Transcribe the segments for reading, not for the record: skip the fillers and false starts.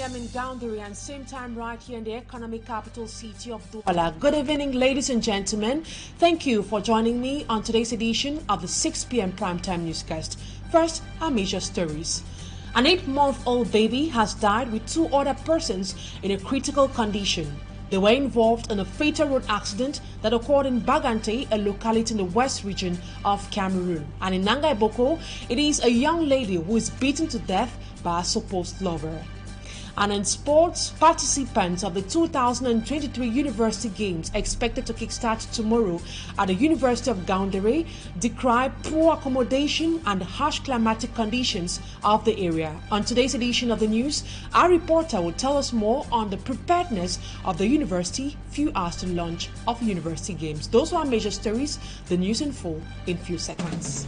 p.m. in Gaundari and same time right here in the economic capital city of Douala. Good evening, ladies and gentlemen. Thank you for joining me on today's edition of the 6 p.m. primetime newscast. First, our major stories. An 8-month-old baby has died with 2 other persons in a critical condition. They were involved in a fatal road accident that occurred in Bagante, a locality in the west region of Cameroon. And in Nangai Boko, it is a young lady who is beaten to death by a supposed lover. And in sports, participants of the 2023 University Games expected to kickstart tomorrow at the University of Gaundari decry poor accommodation and harsh climatic conditions of the area. On today's edition of the news, our reporter will tell us more on the preparedness of the university few hours to the launch of University Games. Those were our major stories. The news in full in few seconds.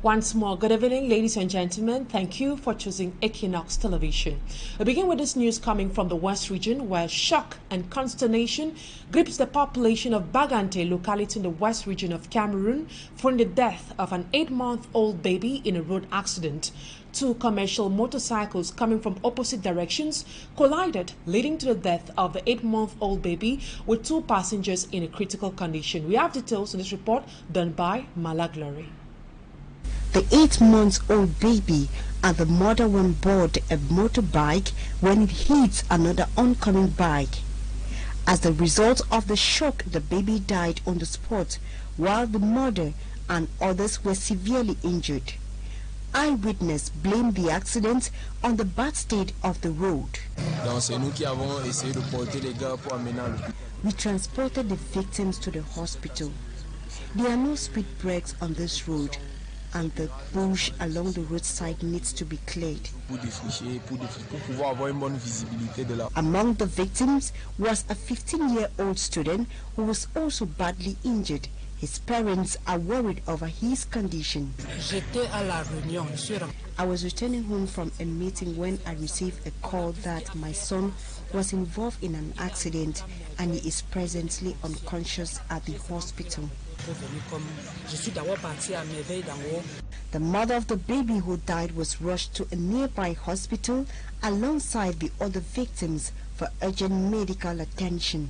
Once more, good evening, ladies and gentlemen. Thank you for choosing Equinoxe television. We begin with this news coming from the West region, where shock and consternation grips the population of Bagante, locality in the West region of Cameroon, following the death of an 8-month-old baby in a road accident. 2 commercial motorcycles coming from opposite directions collided, leading to the death of the 8-month-old baby with 2 passengers in a critical condition. We have details in this report done by Mala Glory. The 8-month-old baby and the mother were on board a motorbike when it hit another oncoming bike. As the result of the shock, the baby died on the spot, while the mother and others were severely injured. Eyewitness blamed the accident on the bad state of the road. We transported the victims to the hospital. There are no speed breaks on this road, and the bush along the roadside needs to be cleared. Among the victims was a 15-year-old student who was also badly injured. His parents are worried over his condition. I was returning home from a meeting when I received a call that my son was involved in an accident and he is presently unconscious at the hospital. The mother of the baby who died was rushed to a nearby hospital alongside the other victims for urgent medical attention.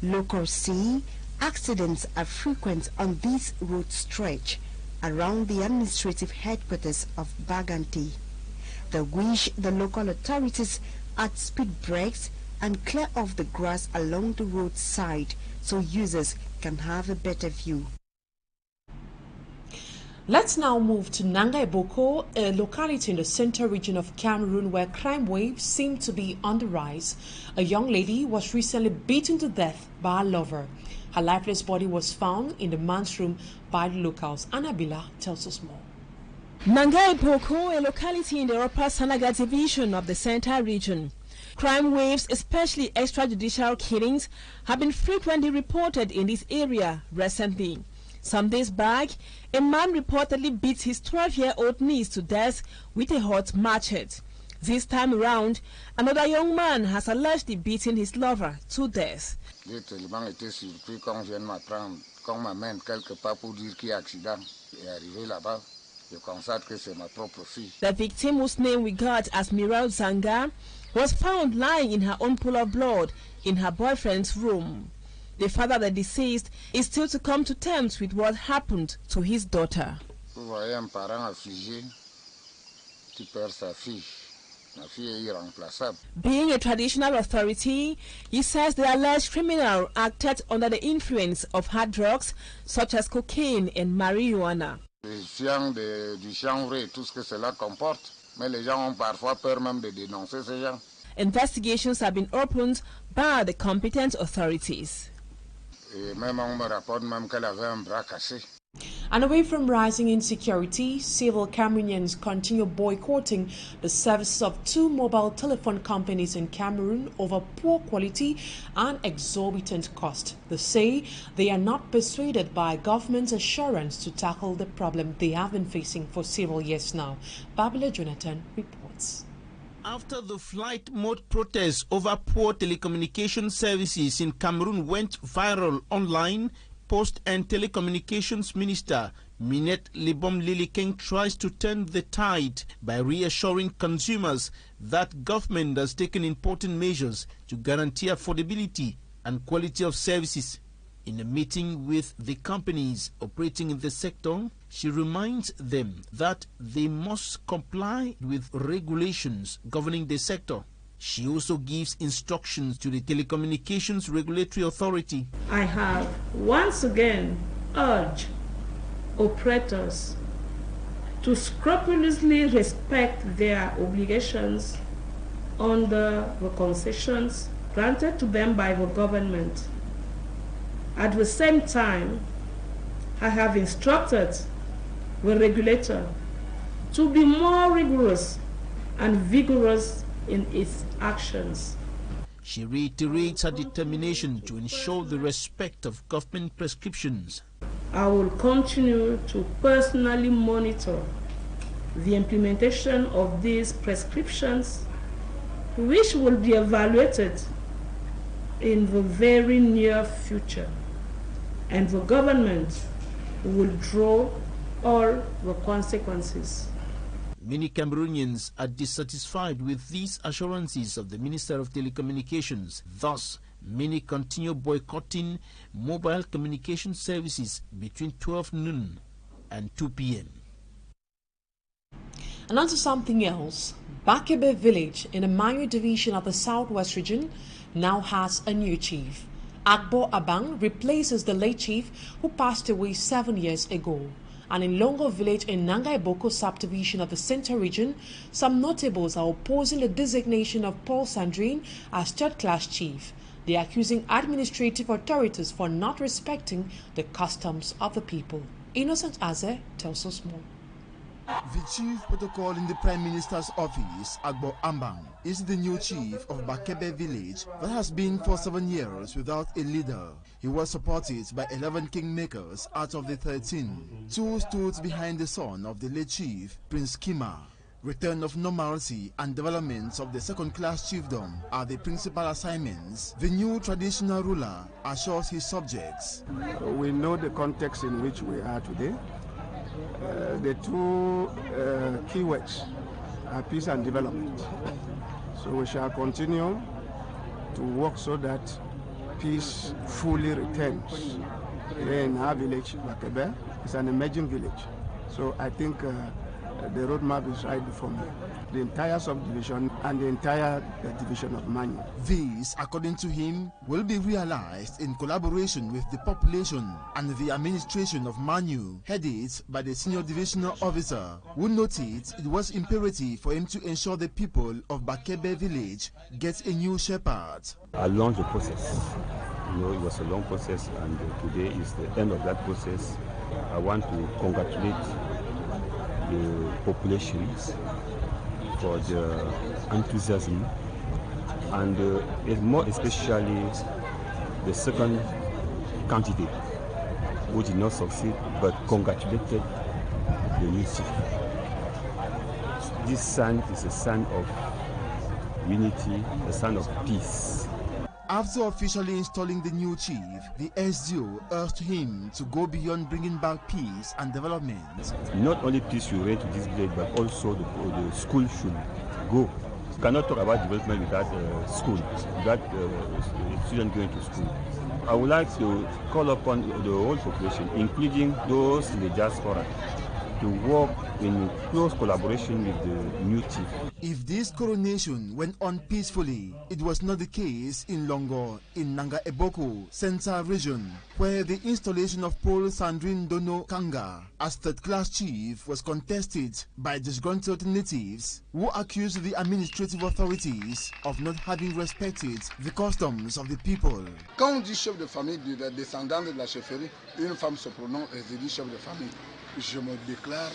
Locals say accidents are frequent on this road stretch around the administrative headquarters of Bagante. They wish the local authorities add speed brakes and clear off the grass along the roadside so users can have a better view. Let's now move to Nangai Boko, a locality in the central region of Cameroon where crime waves seem to be on the rise. A young lady was recently beaten to death by a lover. Her lifeless body was found in the man's room by the locals. Annabella tells us more. Nangai Boko, a locality in the Upper Sanaga division of the central region. Crime waves, especially extrajudicial killings, have been frequently reported in this area recently. Some days back, a man reportedly beat his 12-year-old niece to death with a hot machete. This time around, another young man has allegedly beaten his lover to death. The victim, whose name we got as Miral Zanga, was found lying in her own pool of blood in her boyfriend's room. The father of the deceased is still to come to terms with what happened to his daughter. Being a traditional authority, he says the alleged criminal acted under the influence of hard drugs such as cocaine and marijuana. Investigations have been opened by the competent authorities. And away from rising insecurity, several Cameroonians continue boycotting the services of 2 mobile telephone companies in Cameroon over poor quality and exorbitant cost. They say they are not persuaded by government's assurance to tackle the problem they have been facing for several years now. Babila Jonathan reports. After the flight mode protest over poor telecommunication services in Cameroon went viral online, Post and Telecommunications Minister Minette Libom Liliking tries to turn the tide by reassuring consumers that government has taken important measures to guarantee affordability and quality of services. In a meeting with the companies operating in the sector, she reminds them that they must comply with regulations governing the sector. She also gives instructions to the Telecommunications Regulatory Authority. I have once again urged operators to scrupulously respect their obligations under the concessions granted to them by the government. At the same time, I have instructed the regulator to be more rigorous and vigorous in its actions. She reiterates her determination to ensure the respect of government prescriptions. I will continue to personally monitor the implementation of these prescriptions, which will be evaluated in the very near future, and the government will draw all the consequences. Many Cameroonians are dissatisfied with these assurances of the Minister of Telecommunications. Thus, many continue boycotting mobile communication services between 12 noon and 2 p.m. And on to something else. Bakebe village in the Manyu division of the Southwest region now has a new chief. Agbo Abang replaces the late chief who passed away 7 years ago. And in Longo village in Nangaiboko subdivision of the Center region, some notables are opposing the designation of Paul Sandrine as third-class chief. They are accusing administrative authorities for not respecting the customs of the people. Innocent Aze tells us more. The chief protocol in the Prime Minister's office, Agbo Ambang, is the new chief of Bakebe village that has been for 7 years without a leader. He was supported by 11 kingmakers out of the 13. 2 stood behind the son of the late chief, Prince Kima. Return of normalcy and development of the second-class chiefdom are the principal assignments. The new traditional ruler assures his subjects. We know the context in which we are today. The 2 keywords are peace and development. So we shall continue to work so that peace fully returns. Here in our village, Bakebe, is an emerging village. So I think the roadmap is right before me. The entire subdivision and the entire division of Manyu. These, according to him, will be realized in collaboration with the population and the administration of Manyu, headed by the senior divisional officer, who noted it was imperative for him to ensure the people of Bakebe village get a new shepherd. Along the process, it was a long process, and today is the end of that process. I want to congratulate the populations for the enthusiasm, and more especially the second candidate who did not succeed but congratulated the new chief. This sign is a sign of unity, a sign of peace. After officially installing the new chief, the SDO urged him to go beyond bringing back peace and development. Not only peace should reign to this village, but also the school should go. You cannot talk about development without school, without students going to school. I would like to call upon the whole population, including those in the diaspora, to work in close collaboration with the new chief. If this coronation went on peacefully, it was not the case in Longo, in Nangaiboko, Center region, where the installation of Paul Sandrine Dono Kanga as third-class chief was contested by disgruntled natives who accused the administrative authorities of not having respected the customs of the people. Quand on dit chef de famille descendant de la chefferie, une femme se prononce et se dit chef de famille. Je me déclare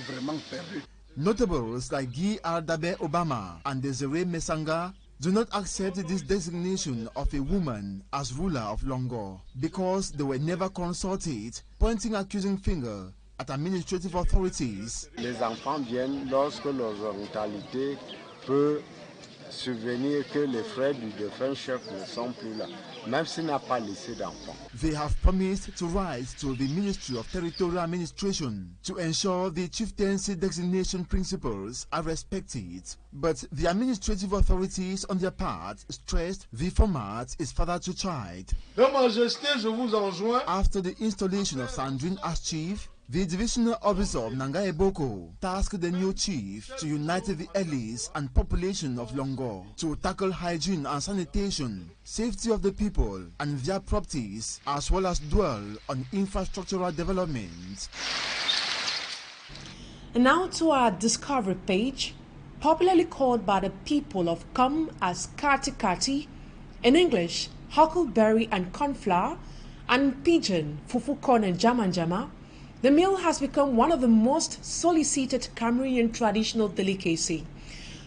vraiment perdu. Notables like Guy Ardabe Obama and Desiree Mesanga do not accept this designation of a woman as ruler of Longo because they were never consulted, pointing accusing finger at administrative authorities. Les enfants viennent lorsque leurs mentalités peut subvenir que les frères du défunt chef ne sont plus là, même s'il n'a pas laissé d'enfants. They have promised to write to the Ministry of Territorial Administration to ensure the chieftaincy designation principles are respected. But the administrative authorities on their part stressed the format is father to child. Majesté, je vous enjoins. After the installation of Sandrine as chief, the divisional officer of Nangae Boko tasked the new chief to unite the elites and population of Longo to tackle hygiene and sanitation, safety of the people and their properties, as well as dwell on infrastructural development. And now to our discovery page, popularly called by the people of Kum as Kati Kati, in English, huckleberry and cornflower, and pidgin, fufu corn and jamanjama. The meal has become one of the most solicited Cameroonian traditional delicacy.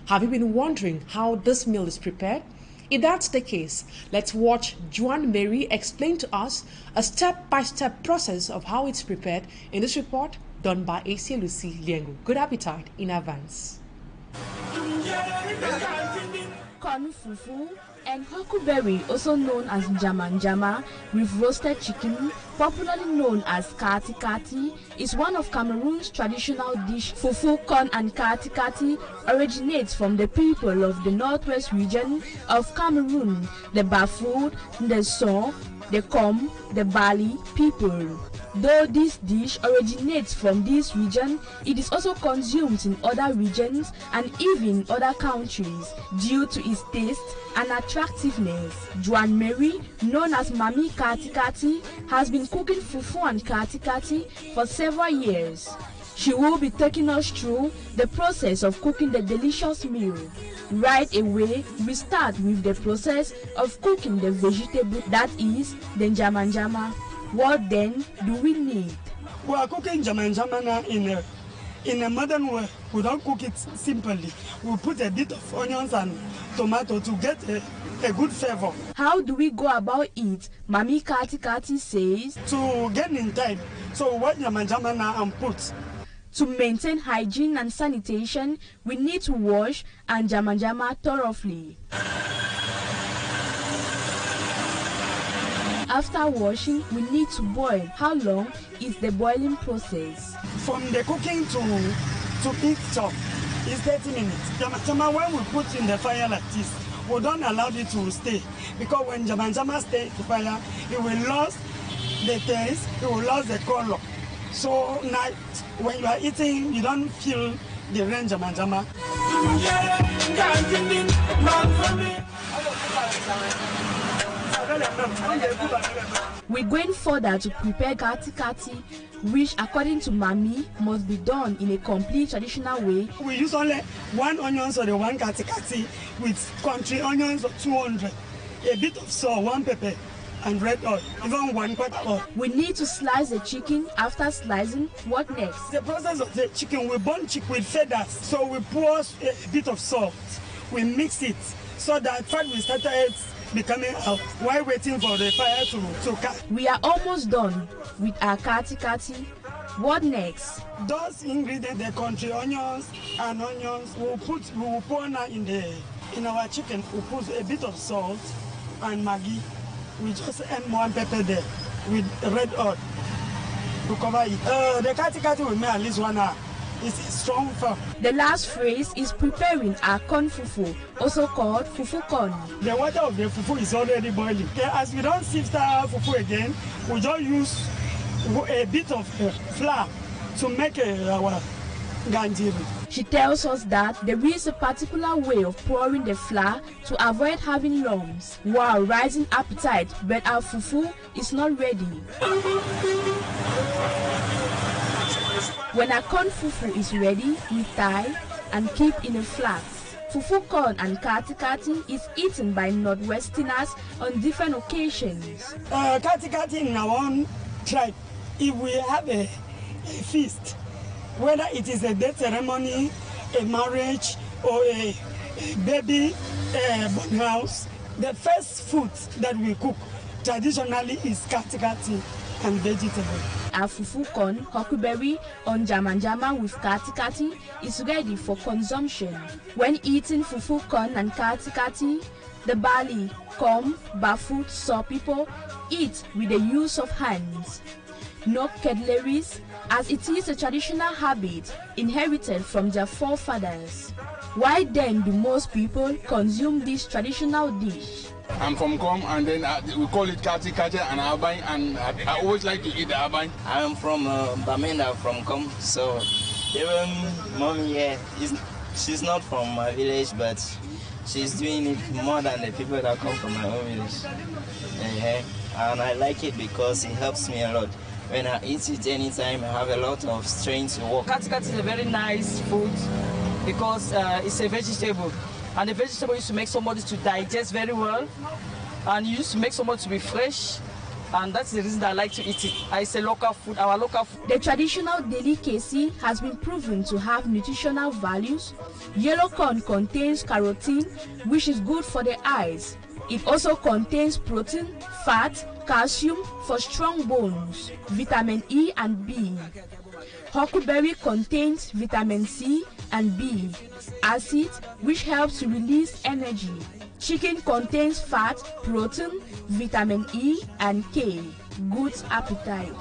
Have you been wondering how this meal is prepared? If that's the case, let's watch Juan Mary explain to us a step-by-step process of how it's prepared in this report done by AC Lucy Liengu. Good appetite in advance. Corn fufu and huckleberry, also known as jamanjama, with roasted chicken, popularly known as kati kati, is one of Cameroon's traditional dish. Fufu, corn and kati kati originates from the people of the northwest region of Cameroon, the Bafut, the Son, the Kom, the Bali people. Though this dish originates from this region, it is also consumed in other regions and even other countries due to its taste and attractiveness. Juan Mary, known as Mami Kati Kati, has been cooking fufu and kati kati for several years. She will be taking us through the process of cooking the delicious meal. Right away, we start with the process of cooking the vegetable, that is, the jamanjama. What then do we need? We are cooking jamanjama now in a modern way. We don't cook it simply. We put a bit of onions and tomato to get a good flavor. How do we go about it? Mami Kati Kati says, to get in time. So what jamanjama now and put. To maintain hygiene and sanitation, we need to wash and jamanjama thoroughly. After washing, we need to boil. How long is the boiling process? From the cooking to eat chop is 30 minutes. Jamanjama, when we put in the fire like this, we don't allow it to stay. Because when jamanjama stays in the fire, it will lose the taste, it will lose the color. So now, when you are eating, you don't feel the range of jamanjama. We're going further to prepare kati kati, which according to Mami must be done in a complete traditional way. We use only one onion for the one kati kati with country onions of 200, a bit of salt, one pepper, and red oil, even 1 quarter oil. We need to slice the chicken. After slicing, what next? The process of the chicken, we burn chicken with feathers. So we pour a bit of salt, we mix it so that fat will start becoming out while waiting for the fire to cut. We are almost done with our kati kati. What next? Those ingredients, the country onions and onions, we will pour now in our chicken. We put a bit of salt and Maggi. We just add 1 pepper there with red oil to cover it. The kati kati will make at least 1 hour. It's strong firm. The last phrase is preparing our corn fufu, also called fufu corn. The water of the fufu is already boiling. Okay, as we don't sift our fufu again, we just use a bit of flour to make our ganjiri. She tells us that there is a particular way of pouring the flour to avoid having lumps. Wow, rising appetite, but our fufu is not ready. When our corn fufu is ready, we tie and keep in a flask. Fufu corn and kati kati is eaten by Northwesterners on different occasions. Kati kati in our own tribe, if we have a feast, whether it is a death ceremony, a marriage, or a baby born house, the first food that we cook traditionally is kati kati. and vegetable. A fufu corn, huckleberry, on jama with kati is ready for consumption. When eating fufu corn and kati, the barley, corn, bafoot, saw people eat with the use of hands. No cutleries, as it is a traditional habit inherited from their forefathers. Why then do most people consume this traditional dish? I'm from Com, and then we call it kati and abai, and I always like to eat the abai. I'm from Bamenda from Com, so even mommy here, she's not from my village, but she's doing it more than the people that come from my own village. And I like it because it helps me a lot. When I eat it anytime, I have a lot of strength to walk. Kati is a very nice food because it's a vegetable. And the vegetable used to make somebody to digest very well. And used to make somebody to be fresh. And that's the reason I like to eat it. It's a local food, our local food. The traditional delicacy has been proven to have nutritional values. Yellow corn contains carotene, which is good for the eyes. It also contains protein, fat, calcium for strong bones, vitamin E and B. Huckleberry contains vitamin C and B, acid, which helps to release energy. Chicken contains fat, protein, vitamin E and K. Good appetite.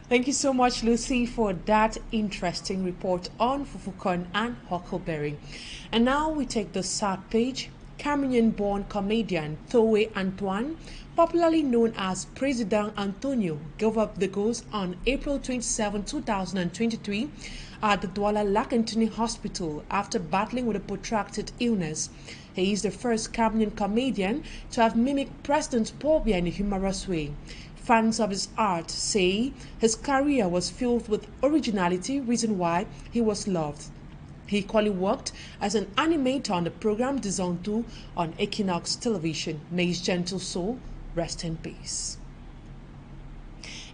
Thank you so much, Lucy, for that interesting report on Fufukon and Huckleberry. And now we take the sad page. Cameroonian-born comedian Towe Antoine, popularly known as President Antonio, gave up the ghost on April 27, 2023 at the Douala Lakentini Hospital after battling with a protracted illness. He is the first Cameroonian comedian to have mimicked President Paul Biya in a humorous way. Fans of his art say his career was filled with originality, reason why he was loved. He equally worked as an animator on the program Détenons on Equinoxe television. May his gentle soul rest in peace.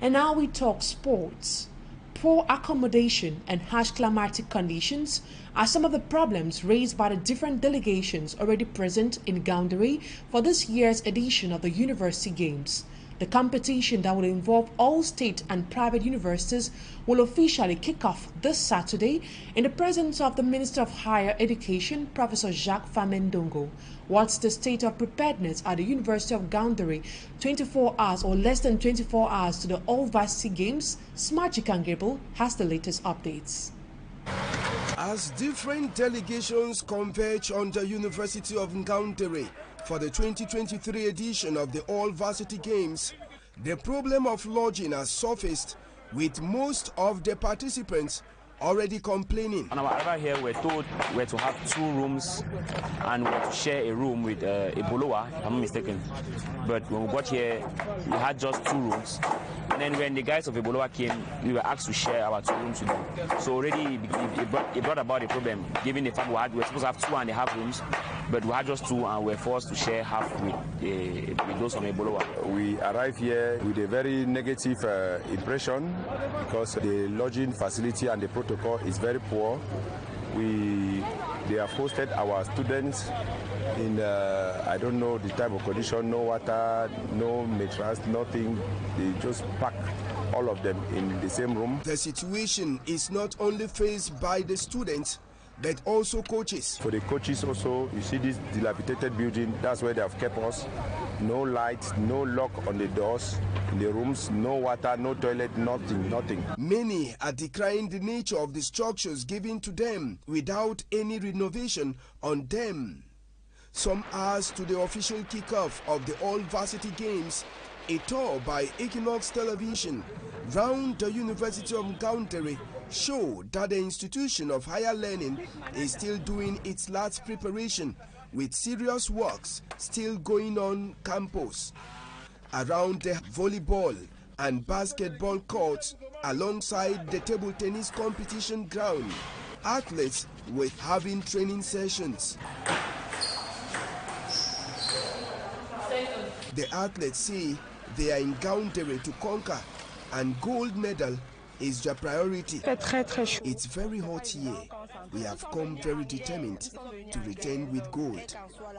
And now we talk sports. Poor accommodation and harsh climatic conditions are some of the problems raised by the different delegations already present in Gaoundéré for this year's edition of the University Games. The competition that will involve all state and private universities will officially kick off this Saturday in the presence of the Minister of Higher Education, Professor Jacques Famendongo. What's the state of preparedness at the University of Gaoundéré 24 hours or less than 24 hours to the All Varsity Games? Smart Jikangable has the latest updates. As different delegations converge on the University of Gaoundéré for the 2023 edition of the All Varsity Games, the problem of lodging has surfaced, with most of the participants already complaining. On our arrival here, we're told we're to have 2 rooms and we're to share a room with Ebolowa, if I'm not mistaken. But when we got here, we had just 2 rooms. And then when the guys of Ebolowa came, we were asked to share our 2 rooms with them. So already it brought about a problem, given the fact we were supposed to have 2.5 rooms, but we had just 2 and we're forced to share half with those from Ebolowa. We arrived here with a very negative impression because the lodging facility and the protocol is very poor. They have hosted our students in I don't know the type of condition, no water, no mattress, nothing. They just pack all of them in the same room. The situation is not only faced by the students, but also coaches. For the coaches also, you see this dilapidated building, that's where they have kept us. No light, no lock on the doors, in the rooms, no water, no toilet, nothing. Many are decrying the nature of the structures given to them without any renovation on them. Some hours to the official kickoff of the All Varsity Games, a tour by Equinoxe television round the University of Gaoundéré showed that the institution of higher learning is still doing its last preparation, with serious works still going on campus. Around the volleyball and basketball courts alongside the table tennis competition ground, athletes were having training sessions. The athletes say they are in Gaoundéré to conquer, and gold medal is their priority. It's very hot here. we have come very determined to return with gold.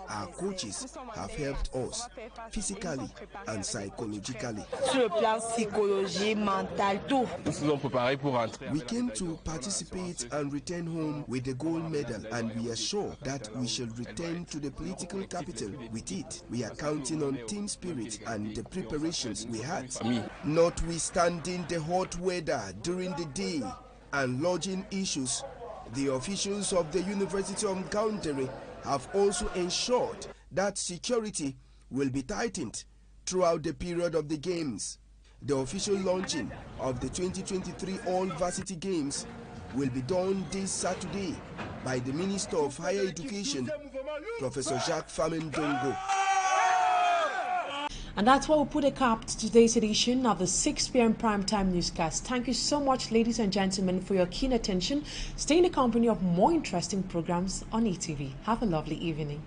Our coaches have helped us physically and psychologically. We came to participate and return home with the gold medal, and we are sure that we shall return to the political capital with it. We are counting on team spirit and the preparations we had. Notwithstanding the hot weather during the day and lodging issues, the officials of the University of Gaundere have also ensured that security will be tightened throughout the period of the games. The official launching of the 2023 All-Varsity Games will be done this Saturday by the Minister of Higher Education, Professor Jacques Famendongo. And that's why we put a cap to today's edition of the 6 p.m. primetime newscast. Thank you so much, ladies and gentlemen, for your keen attention. Stay in the company of more interesting programs on ETV. Have a lovely evening.